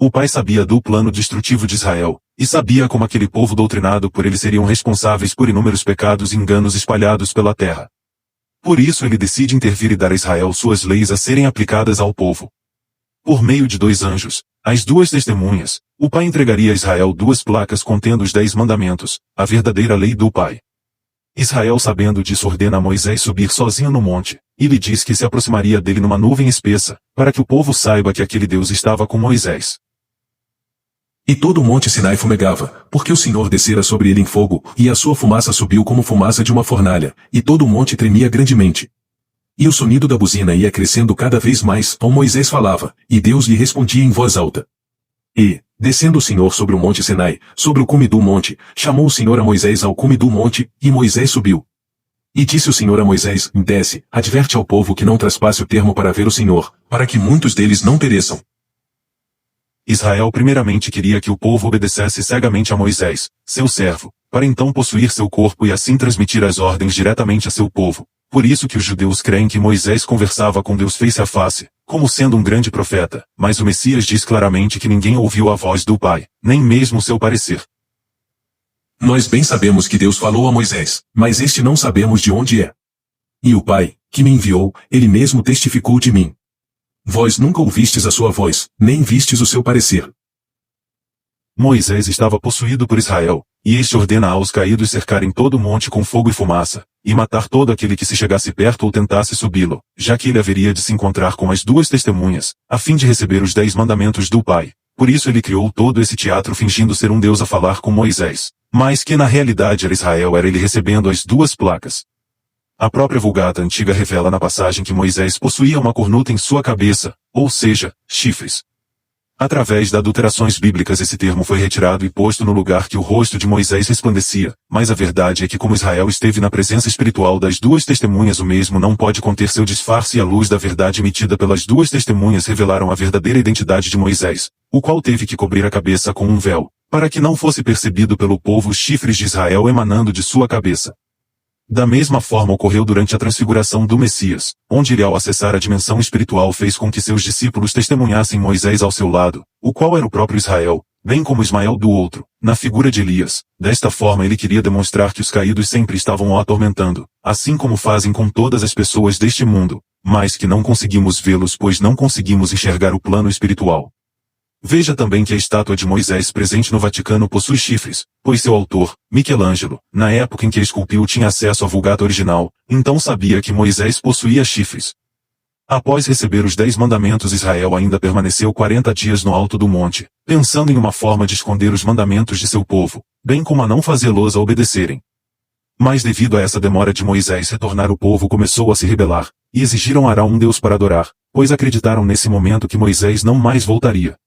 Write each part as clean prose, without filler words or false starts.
O pai sabia do plano destrutivo de Israel, e sabia como aquele povo doutrinado por ele seriam responsáveis por inúmeros pecados e enganos espalhados pela terra. Por isso ele decide intervir e dar a Israel suas leis a serem aplicadas ao povo. Por meio de 2 anjos, as 2 testemunhas, o pai entregaria a Israel 2 placas contendo os 10 mandamentos, a verdadeira lei do pai. Israel, sabendo disso, ordena a Moisés subir sozinho no monte, e lhe diz que se aproximaria dele numa nuvem espessa, para que o povo saiba que aquele Deus estava com Moisés. E todo o monte Sinai fumegava, porque o Senhor descera sobre ele em fogo, e a sua fumaça subiu como fumaça de uma fornalha, e todo o monte tremia grandemente. E o sonido da buzina ia crescendo cada vez mais, ao Moisés falava, e Deus lhe respondia em voz alta. E, descendo o Senhor sobre o monte Sinai, sobre o cume do monte, chamou o Senhor a Moisés ao cume do monte, e Moisés subiu. E disse o Senhor a Moisés, desce, adverte ao povo que não traspasse o termo para ver o Senhor, para que muitos deles não pereçam. Israel primeiramente queria que o povo obedecesse cegamente a Moisés, seu servo, para então possuir seu corpo e assim transmitir as ordens diretamente a seu povo. Por isso que os judeus creem que Moisés conversava com Deus face a face, como sendo um grande profeta, mas o Messias diz claramente que ninguém ouviu a voz do Pai, nem mesmo seu parecer. Nós bem sabemos que Deus falou a Moisés, mas este não sabemos de onde é. E o Pai, que me enviou, ele mesmo testificou de mim. Vós nunca ouvistes a sua voz, nem vistes o seu parecer. Moisés estava possuído por Israel, e este ordena aos caídos cercarem todo o monte com fogo e fumaça, e matar todo aquele que se chegasse perto ou tentasse subi-lo, já que ele haveria de se encontrar com as 2 testemunhas, a fim de receber os 10 mandamentos do Pai. Por isso ele criou todo esse teatro fingindo ser um Deus a falar com Moisés, mas que na realidade era Israel, era ele recebendo as 2 placas. A própria Vulgata Antiga revela na passagem que Moisés possuía uma cornuta em sua cabeça, ou seja, chifres. Através das adulterações bíblicas esse termo foi retirado e posto no lugar que o rosto de Moisés resplandecia, mas a verdade é que como Israel esteve na presença espiritual das 2 testemunhas, o mesmo não pode conter seu disfarce, e a luz da verdade emitida pelas 2 testemunhas revelaram a verdadeira identidade de Moisés, o qual teve que cobrir a cabeça com um véu, para que não fosse percebido pelo povo os chifres de Israel emanando de sua cabeça. Da mesma forma ocorreu durante a transfiguração do Messias, onde ele ao acessar a dimensão espiritual fez com que seus discípulos testemunhassem Moisés ao seu lado, o qual era o próprio Israel, bem como Ismael do outro, na figura de Elias. Desta forma ele queria demonstrar que os caídos sempre estavam o atormentando, assim como fazem com todas as pessoas deste mundo, mas que não conseguimos vê-los pois não conseguimos enxergar o plano espiritual. Veja também que a estátua de Moisés presente no Vaticano possui chifres, pois seu autor, Michelangelo, na época em que a esculpiu tinha acesso à Vulgata original, então sabia que Moisés possuía chifres. Após receber os 10 mandamentos, Israel ainda permaneceu 40 dias no alto do monte, pensando em uma forma de esconder os mandamentos de seu povo, bem como a não fazê-los a obedecerem. Mas devido a essa demora de Moisés retornar, o povo começou a se rebelar, e exigiram a Arão um Deus para adorar, pois acreditaram nesse momento que Moisés não mais voltaria.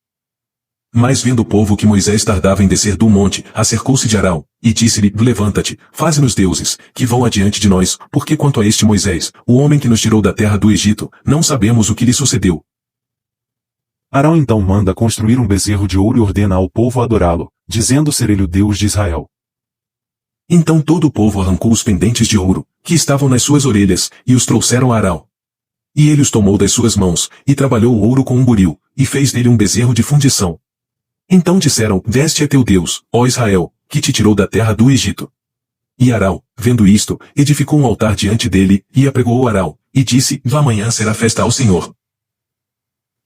Mas vendo o povo que Moisés tardava em descer do monte, acercou-se de Arão, e disse-lhe, levanta-te, faze-nos deuses, que vão adiante de nós, porque quanto a este Moisés, o homem que nos tirou da terra do Egito, não sabemos o que lhe sucedeu. Arão então manda construir um bezerro de ouro e ordena ao povo adorá-lo, dizendo ser ele o Deus de Israel. Então todo o povo arrancou os pendentes de ouro, que estavam nas suas orelhas, e os trouxeram a Arão. E ele os tomou das suas mãos, e trabalhou o ouro com um buril, e fez dele um bezerro de fundição. Então disseram, este é teu Deus, ó Israel, que te tirou da terra do Egito. E Arão, vendo isto, edificou um altar diante dele, e apregoou Arão, e disse, amanhã será festa ao Senhor.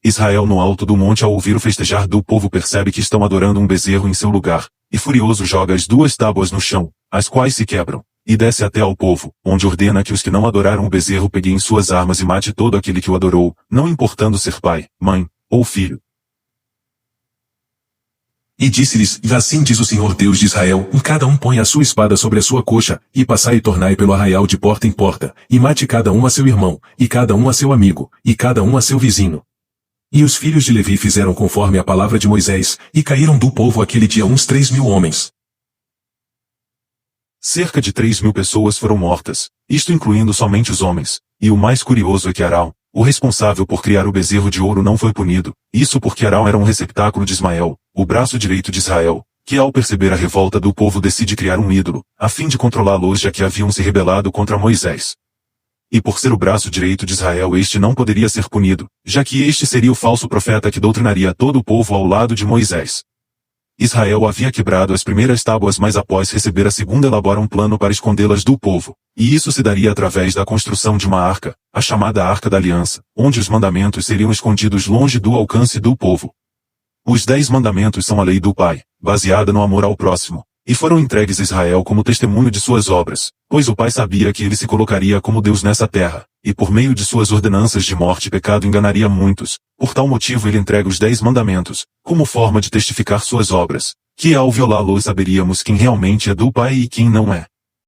Israel no alto do monte, ao ouvir o festejar do povo, percebe que estão adorando um bezerro em seu lugar, e furioso joga as 2 tábuas no chão, as quais se quebram, e desce até ao povo, onde ordena que os que não adoraram o bezerro peguem suas armas e mate todo aquele que o adorou, não importando ser pai, mãe, ou filho. E disse-lhes, assim diz o Senhor Deus de Israel, cada um põe a sua espada sobre a sua coxa, e passai e tornai pelo arraial de porta em porta, e mate cada um a seu irmão, e cada um a seu amigo, e cada um a seu vizinho. E os filhos de Levi fizeram conforme a palavra de Moisés, e caíram do povo aquele dia uns 3.000 homens. Cerca de 3.000 pessoas foram mortas, isto incluindo somente os homens, e o mais curioso é que Arão, o responsável por criar o bezerro de ouro, não foi punido, isso porque Arão era um receptáculo de Ismael, o braço direito de Israel, que ao perceber a revolta do povo decide criar um ídolo, a fim de controlá-los já que haviam se rebelado contra Moisés. E por ser o braço direito de Israel, este não poderia ser punido, já que este seria o falso profeta que doutrinaria todo o povo ao lado de Moisés. Israel havia quebrado as primeiras tábuas, mas após receber a segunda elabora um plano para escondê-las do povo, e isso se daria através da construção de uma arca, a chamada Arca da Aliança, onde os mandamentos seriam escondidos longe do alcance do povo. Os 10 mandamentos são a lei do Pai, baseada no amor ao próximo, e foram entregues a Israel como testemunho de suas obras, pois o Pai sabia que ele se colocaria como Deus nessa terra, e por meio de suas ordenanças de morte e pecado enganaria muitos. Por tal motivo ele entrega os 10 mandamentos, como forma de testificar suas obras, que ao violá-los saberíamos quem realmente é do Pai e quem não é.